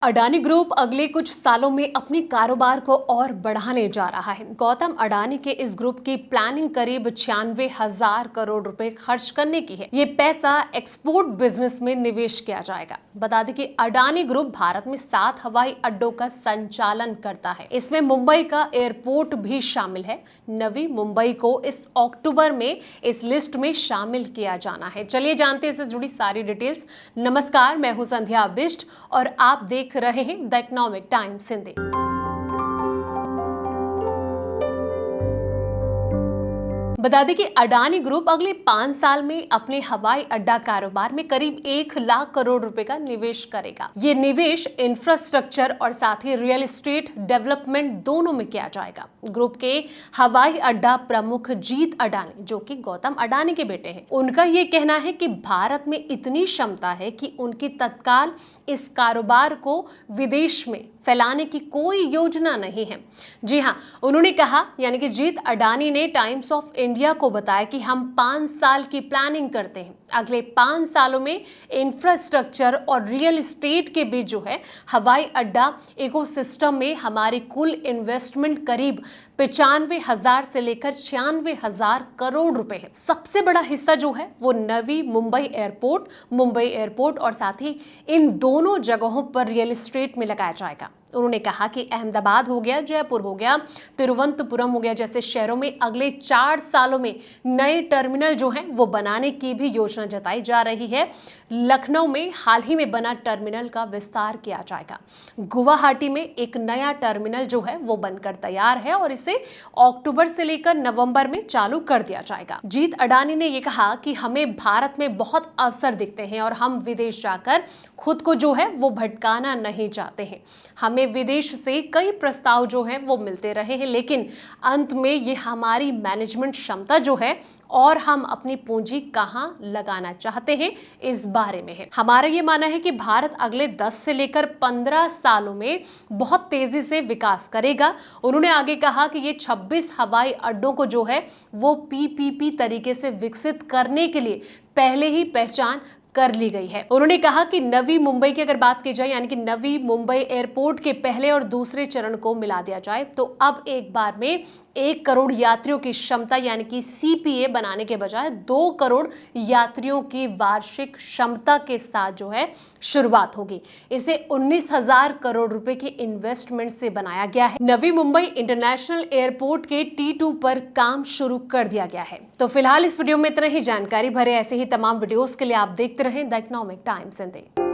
Adani group अगले कुछ सालों में अपने कारोबार को और बढ़ाने जा रहा है। गौतम अडानी के इस ग्रुप की प्लानिंग करीब 96,000 करोड़ रुपए खर्च करने की है। ये पैसा एक्सपोर्ट बिजनेस में निवेश किया जाएगा। बता दें कि अडानी ग्रुप भारत में 7 हवाई अड्डों का संचालन करता है। इसमें मुंबई का एयरपोर्ट भी शामिल है। नवी मुंबई को इस अक्टूबर में इस लिस्ट में शामिल किया जाना है। चलिए जानते हैं इससे जुड़ी सारी डिटेल्स। नमस्कार, मैं हूं संध्या बिष्ट और आप देख रहे हैं द इकोनॉमिक टाइम्स हिंदी। बता दें कि अडानी ग्रुप अगले 5 साल में अपने हवाई अड्डा कारोबार में करीब 1 लाख करोड़ रुपए का निवेश करेगा। ये निवेश इंफ्रास्ट्रक्चर और साथ ही रियल एस्टेट डेवलपमेंट दोनों में किया जाएगा। ग्रुप के हवाई अड्डा प्रमुख जीत अडानी, जो कि गौतम अडानी के बेटे हैं, उनका ये कहना है कि भारत में इतनी क्षमता है कि उनकी तत्काल इस कारोबार को विदेश में फैलाने की कोई योजना नहीं है। जी हाँ, उन्होंने कहा, यानी कि जीत अडानी ने टाइम्स ऑफ इंडिया को बताया कि हम 5 साल की प्लानिंग करते हैं। अगले 5 सालों में इंफ्रास्ट्रक्चर और रियल एस्टेट के बीच जो है हवाई अड्डा इकोसिस्टम में हमारी कुल इन्वेस्टमेंट करीब 95,000 से लेकर 96,000 करोड़ रुपए है। सबसे बड़ा हिस्सा जो है वो नवी मुंबई एयरपोर्ट और साथ ही इन दोनों जगहों पर रियल एस्टेट में लगाया जाएगा। उन्होंने कहा कि अहमदाबाद हो गया, जयपुर हो गया, तिरुवनंतपुरम हो गया जैसे शहरों में अगले 4 सालों में नए टर्मिनल जो हैं वो बनाने की भी योजना जताई जा रही है। लखनऊ में हाल ही में बना टर्मिनल का विस्तार किया जाएगा। गुवाहाटी में एक नया टर्मिनल जो है वो बनकर तैयार है और इसे अक्टूबर से लेकर नवंबर में चालू कर दिया जाएगा। जीत अडानी ने यह कहा कि हमें भारत में बहुत अवसर दिखते हैं और हम विदेश जाकर खुद को जो है वो भटकाना नहीं चाहते हैं। हमें विदेश से कई प्रस्ताव जो हैं वो मिलते रहे हैं, लेकिन अंत में ये हमारी मैनेजमेंट क्षमता जो है और हम अपनी पूंजी कहां लगाना चाहते हैं इस बारे में है। हमारा ये मानना है कि भारत अगले 10 से लेकर 15 सालों में बहुत तेजी से विकास करेगा। उन्होंने आगे कहा कि ये 26 हवाई अड्डों को जो है वो पीपीपी तरीके से विकसित करने के लिए पहले ही पहचान कर ली गई है। उन्होंने कहा कि नवी मुंबई की अगर बात की जाए, यानी कि नवी मुंबई एयरपोर्ट के पहले और दूसरे चरण को मिला दिया जाए तो अब एक बार में 1 करोड़ यात्रियों की क्षमता यानी कि सीपीए बनाने के बजाय 2 करोड़ यात्रियों की वार्षिक क्षमता के साथ जो है शुरुआत होगी। इसे 19,000 करोड़ रुपए के इन्वेस्टमेंट से बनाया गया है। नवी मुंबई इंटरनेशनल एयरपोर्ट के T2 पर काम शुरू कर दिया गया है। तो फिलहाल इस वीडियो में इतना ही। जानकारी भरे ऐसे ही तमाम वीडियोस के लिए आप देखते रहें द इकोनॉमिक टाइम्स हिंदी।